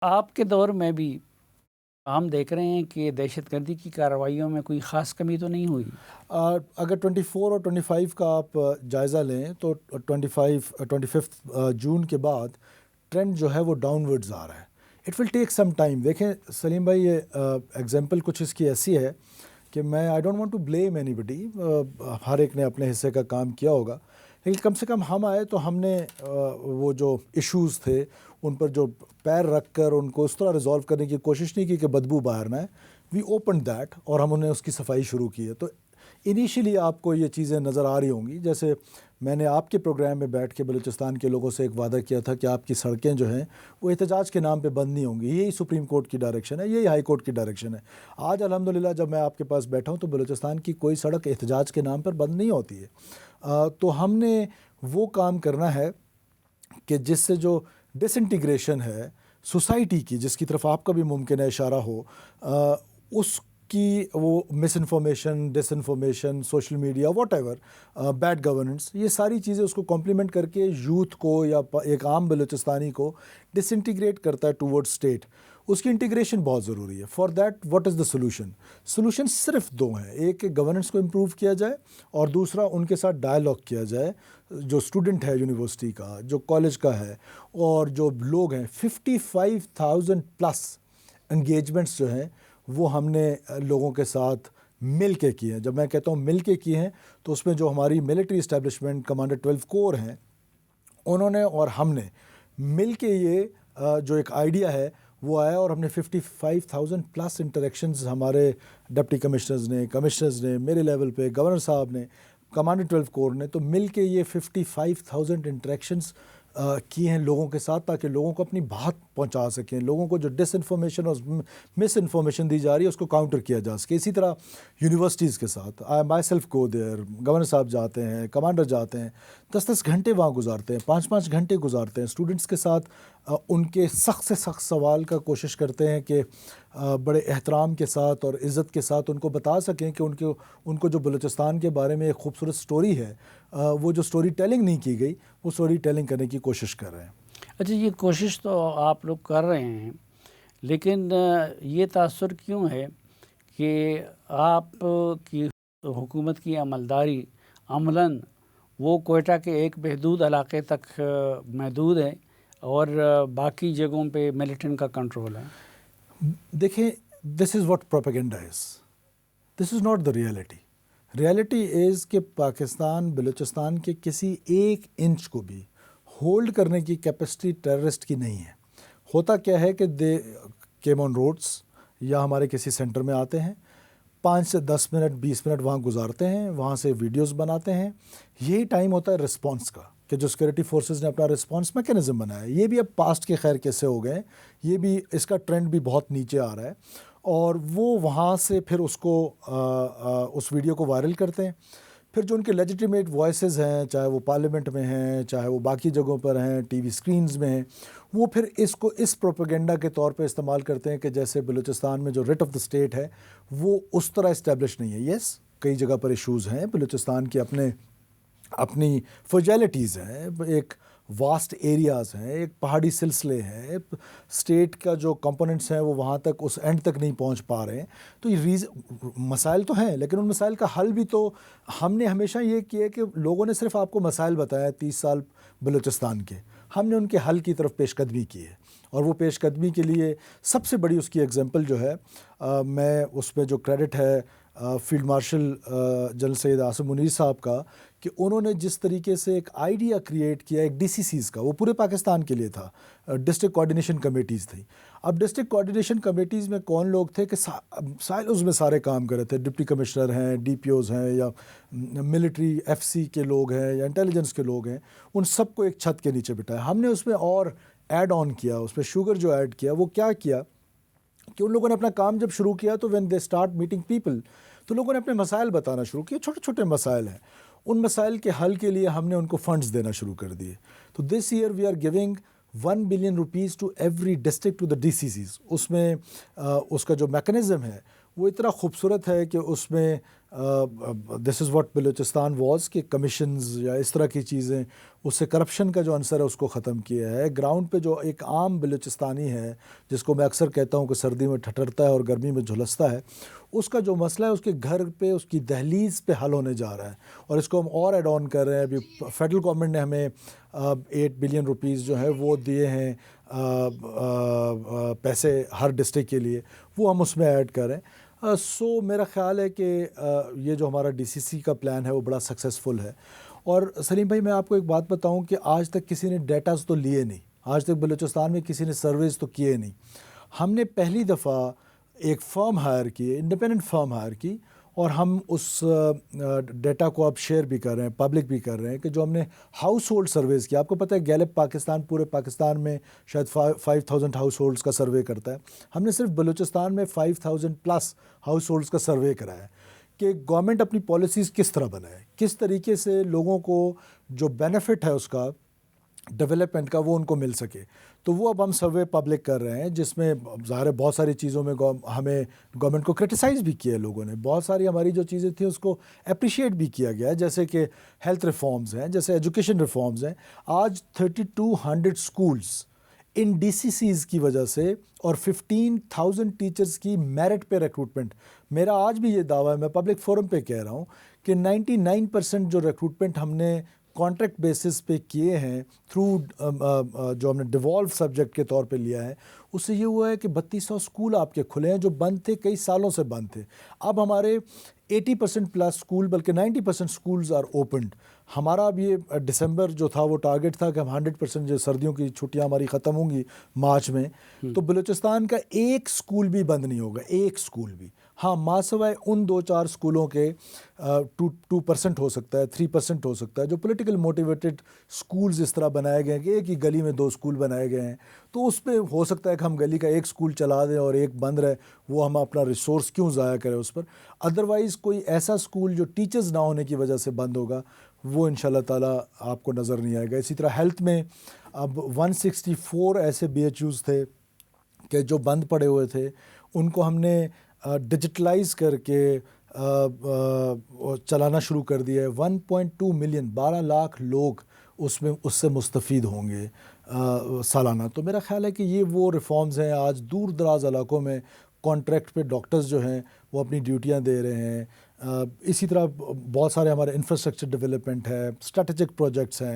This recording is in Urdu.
آپ کے دور میں بھی ہم دیکھ رہے ہیں کہ دہشت گردی کی کارروائیوں میں کوئی خاص کمی تو نہیں ہوئی؟ اگر 24 اور 25 کا آپ جائزہ لیں تو 25 جون کے بعد ٹرینڈ جو ہے وہ ڈاؤن ورڈز آ رہا ہے. It will take some time. دیکھیں سلیم بھائی، یہ ایگزامپل کچھ اس کی ایسی ہے کہ میں I don't want to blame anybody. ہر ایک نے اپنے حصے کا کام کیا ہوگا، لیکن کم سے کم ہم آئے تو ہم نے وہ جو ایشوز تھے ان پر جو پیر رکھ کر ان کو اس طرح ریزالو کرنے کی کوشش نہیں کی کہ بدبو باہر نہ ہے. وی اوپن دیٹ اور ہم انہیں اس کی صفائی شروع کی ہے. تو انیشلی آپ کو یہ چیزیں نظر آ رہی ہوں گی. جیسے میں نے آپ کے پروگرام میں بیٹھ کے بلوچستان کے لوگوں سے ایک وعدہ کیا تھا کہ آپ کی سڑکیں جو ہیں وہ احتجاج کے نام پہ بند نہیں ہوں گی. یہی سپریم کورٹ کی ڈائریکشن ہے، یہی ہائی کورٹ کی ڈائریکشن ہے. آج الحمدللہ جب میں آپ کے پاس بیٹھا ہوں تو بلوچستان کی کوئی سڑک احتجاج کے نام پر بند نہیں ہوتی ہے. تو ہم نے وہ کام کرنا ہے کہ جس سے جو ڈس انٹیگریشن ہے سوسائٹی کی، جس کی طرف آپ کا بھی ممکن ہے اشارہ ہو، اس کی وہ misinformation, disinformation, social media, whatever, bad governance, یہ ساری چیزیں اس کو کمپلیمنٹ کر کے یوتھ کو یا ایک عام بلوچستانی کو ڈس انٹیگریٹ کرتا ہے ٹورڈ اسٹیٹ. اس کی انٹیگریشن بہت ضروری ہے. For that what is the solution صرف دو ہیں. ایک کہ گورننس کو امپروو کیا جائے اور دوسرا ان کے ساتھ ڈائلاگ کیا جائے. جو اسٹوڈنٹ ہے یونیورسٹی کا، جو کالج کا ہے، اور جو لوگ ہیں 55,000 پلس انگیجمنٹس جو ہیں وہ ہم نے لوگوں کے ساتھ مل کے کیے ہیں. جب میں کہتا ہوں مل کے کیے ہیں تو اس میں جو ہماری ملٹری اسٹیبلشمنٹ کمانڈر 12 کور ہیں انہوں نے اور ہم نے مل کے یہ جو ایک آئیڈیا ہے وہ آیا، اور ہم نے 55,000 پلس انٹریکشنز ہمارے ڈپٹی کمشنرز نے میرے لیول پہ گورنر صاحب نے، کمانڈر 12 کور نے، تو مل کے یہ 55,000 انٹریکشنز کی ہیں لوگوں کے ساتھ، تاکہ لوگوں کو اپنی بات پہنچا سکیں. لوگوں کو جو ڈس انفارمیشن اور مس انفارمیشن دی جا رہی ہے اس کو کاؤنٹر کیا جا سکے. اسی طرح یونیورسٹیز کے ساتھ I myself go there, governor صاحب جاتے ہیں، کمانڈر جاتے ہیں، 10 گھنٹے وہاں گزارتے ہیں، 5 گھنٹے گزارتے ہیں اسٹوڈنٹس کے ساتھ. ان کے سخت سے سخت سوال کا کوشش کرتے ہیں کہ بڑے احترام کے ساتھ اور عزت کے ساتھ ان کو بتا سکیں کہ ان کو جو بلوچستان کے بارے میں ایک خوبصورت سٹوری ہے، وہ جو سٹوری ٹیلنگ نہیں کی گئی وہ سٹوری ٹیلنگ کرنے کی کوشش کر رہے ہیں. اچھا، یہ کوشش تو آپ لوگ کر رہے ہیں، لیکن یہ تاثر کیوں ہے کہ آپ کی حکومت کی عملداری عملاً وہ کوئٹہ کے ایک محدود علاقے تک محدود ہے اور باقی جگہوں پہ ملیٹنٹ کا کنٹرول ہے؟ دیکھیں، this is what propaganda is, this is not the reality. Reality is کہ پاکستان بلوچستان کے کسی ایک انچ کو بھی ہولڈ کرنے کی کیپیسٹی ٹیررسٹ کی نہیں ہے. ہوتا کیا ہے کہ دے کیم آن روڈس یا ہمارے کسی سینٹر میں آتے ہیں، 5 سے 10 منٹ 20 منٹ وہاں گزارتے ہیں، وہاں سے ویڈیوز بناتے ہیں. یہی ٹائم ہوتا ہے رسپانس کا، کہ جو سیکورٹی فورسز نے اپنا رسپانس میکینزم بنایا ہے. یہ بھی اب پاسٹ کے خیر کیسے ہو گئے، یہ بھی اس کا ٹرینڈ بھی بہت نیچے آ رہا ہے، اور وہ وہاں سے پھر اس کو اس ویڈیو کو وائرل کرتے ہیں. پھر جو ان کے لیجیٹیمیٹ وائسز ہیں، چاہے وہ پارلیمنٹ میں ہیں، چاہے وہ باقی جگہوں پر ہیں، ٹی وی سکرینز میں ہیں، وہ پھر اس کو اس پروپیگنڈا کے طور پہ استعمال کرتے ہیں کہ جیسے بلوچستان میں جو ریٹ آف دا اسٹیٹ ہے وہ اس طرح اسٹیبلش نہیں ہے. یس، کئی جگہ پر ایشوز ہیں، بلوچستان کے اپنی فرجیلٹیز ہیں، ایک واسٹ ایریاز ہیں، ایک پہاڑی سلسلے ہیں، اسٹیٹ کا جو کمپوننٹس ہیں وہ وہاں تک اس اینڈ تک نہیں پہنچ پا رہے ہیں. تو یہ مسائل تو ہیں، لیکن ان مسائل کا حل بھی تو ہم نے ہمیشہ یہ کیا کہ لوگوں نے صرف آپ کو مسائل بتایا 30 سال بلوچستان کے، ہم نے ان کے حل کی طرف پیش قدمی کی ہے. اور وہ پیش قدمی کے لیے سب سے بڑی اس کی ایگزامپل جو ہے، میں اس میں جو کریڈٹ ہے field marshal general Syed Asim Munir صاحب کا، کہ انہوں نے جس طریقے سے ایک آئیڈیا کریٹ کیا ایک DCCs کا، وہ پورے پاکستان کے لیے تھا، ڈسٹرکٹ کوآرڈینیشن کمیٹیز تھی. اب ڈسٹرکٹ کوآرڈینیشن کمیٹیز میں کون لوگ تھے کہ سائلوز میں سارے کام کر رہے تھے. ڈپٹی کمشنر ہیں، DPOs ہیں، یا ملٹری FC کے لوگ ہیں، یا انٹیلیجنس کے لوگ ہیں، ان سب کو ایک چھت کے نیچے بٹھایا. ہم نے اس میں اور ایڈ آن کیا، اس میں شوگر جو ایڈ کیا، وہ کیا کہ ان لوگوں نے اپنا کام جب شروع کیا تو when they start meeting people, تو لوگوں نے اپنے مسائل بتانا شروع کیے. چھوٹے چھوٹے مسائل ہیں، ان مسائل کے حل کے لیے ہم نے ان کو فنڈز دینا شروع کر دیے. تو دس year we are giving 1 billion rupees to every district to the DCCs. اس میں اس کا جو میکنزم ہے وہ اتنا خوبصورت ہے کہ اس میں دس از واٹ بلوچستان واز کہ کمیشنز یا اس طرح کی چیزیں، اس سے کرپشن کا جو عنصر ہے اس کو ختم کیا ہے. گراؤنڈ پہ جو ایک عام بلوچستانی ہے جس کو میں اکثر کہتا ہوں کہ سردی میں ٹھٹرتا ہے اور گرمی میں جھلستا ہے، اس کا جو مسئلہ ہے اس کے گھر پہ، اس کی دہلیز پہ حل ہونے جا رہا ہے. اور اس کو ہم اور ایڈ آن کر رہے ہیں. ابھی فیڈرل گورنمنٹ نے ہمیں 8 بلین روپیز جو ہے وہ دیے ہیں پیسے ہر ڈسٹرکٹ کے لیے، وہ ہم اس میں ایڈ کریں. سو میرا خیال ہے کہ یہ جو ہمارا ڈی سی سی کا پلان ہے وہ بڑا سکسیزفل ہے. اور سلیم بھائی میں آپ کو ایک بات بتاؤں کہ آج تک کسی نے ڈیٹاز تو لیے نہیں، آج تک بلوچستان میں کسی نے سرویز تو کیے نہیں. ہم نے پہلی دفعہ ایک فرم ہائر کی، انڈیپینڈنٹ فرم ہائر کی، اور ہم اس ڈیٹا کو اب شیئر بھی کر رہے ہیں، پبلک بھی کر رہے ہیں، کہ جو ہم نے ہاؤس ہولڈ سرویز کیا. آپ کو پتہ ہے گیلپ پاکستان پورے پاکستان میں شاید 5000 ہاؤس ہولڈس کا سروے کرتا ہے. ہم نے صرف بلوچستان میں 5000 پلس ہاؤس ہولڈس کا سروے کرایا کہ گورنمنٹ اپنی پالیسیز کس طرح بنائے، کس طریقے سے لوگوں کو جو بینیفٹ ہے اس کا ڈیولپمنٹ کا وہ ان کو مل سکے. تو وہ اب ہم سروے پبلک کر رہے ہیں، جس میں ظاہر ہے بہت ساری چیزوں میں ہمیں گورنمنٹ کو کرٹیسائز بھی کیا ہے لوگوں نے. بہت ساری ہماری جو چیزیں تھیں اس کو اپریشیٹ بھی کیا گیا ہے، جیسے کہ ہیلتھ ریفارمز ہیں، جیسے ایجوکیشن ریفارمز ہیں. آج 3200 schools in D C Cs کی وجہ سے اور 15,000 ٹیچرز کی میرٹ پہ ریکروٹمنٹ. میرا آج بھی یہ دعویٰ ہے، میں پبلک فورم پہ کہہ رہا ہوں کہ 99% جو ریکروٹمنٹ ہم نے کانٹریکٹ بیسس پہ کیے ہیں تھرو جو ہم نے ڈیوالو سبجیکٹ کے طور پہ لیا ہے، اس سے یہ ہوا ہے کہ 3200 اسکول آپ کے کھلے ہیں جو بند تھے، کئی سالوں سے بند تھے. اب ہمارے 80% پلس اسکول، بلکہ 90% اسکولز آر اوپنڈ. ہمارا اب یہ دسمبر جو تھا وہ ٹارگٹ تھا کہ ہم 100% جو سردیوں کی چھٹیاں ہماری ختم ہوں گی مارچ میں، تو بلوچستان کا ایک اسکول بھی بند نہیں ہوگا، ایک اسکول بھی. ہاں ماسوائے ان 2-4 اسکولوں کے 2% ہو سکتا ہے، 3% ہو سکتا ہے، جو پولیٹیکل موٹیویٹڈ اسکولز اس طرح بنائے گئے ہیں کہ ایک ہی گلی میں 2 اسکول بنائے گئے ہیں، تو اس پہ ہو سکتا ہے کہ ہم گلی کا ایک اسکول چلا دیں اور ایک بند رہے. وہ ہم اپنا ریسورس کیوں ضائع کریں اس پر. ادروائز کوئی ایسا اسکول جو ٹیچرز نہ ہونے کی وجہ سے بند ہوگا وہ انشاءاللہ تعالیٰ آپ کو نظر نہیں آئے گا. اسی طرح ہیلتھ میں اب 164 ایسے BHUs تھے کہ جو بند پڑے ہوئے تھے، ان کو ہم نے ڈیجیٹلائز کر کے چلانا شروع کر دیا ہے. 1.2 ملین 12 لاکھ لوگ اس سے مستفید ہوں گے سالانہ. تو میرا خیال ہے کہ یہ وہ ریفارمز ہیں. آج دور دراز علاقوں میں کانٹریکٹ پہ ڈاکٹرز جو ہیں وہ اپنی ڈیوٹیاں دے رہے ہیں. اسی طرح بہت سارے ہمارے انفراسٹرکچر ڈیولپمنٹ ہے، اسٹریٹجک پروجیکٹس ہیں.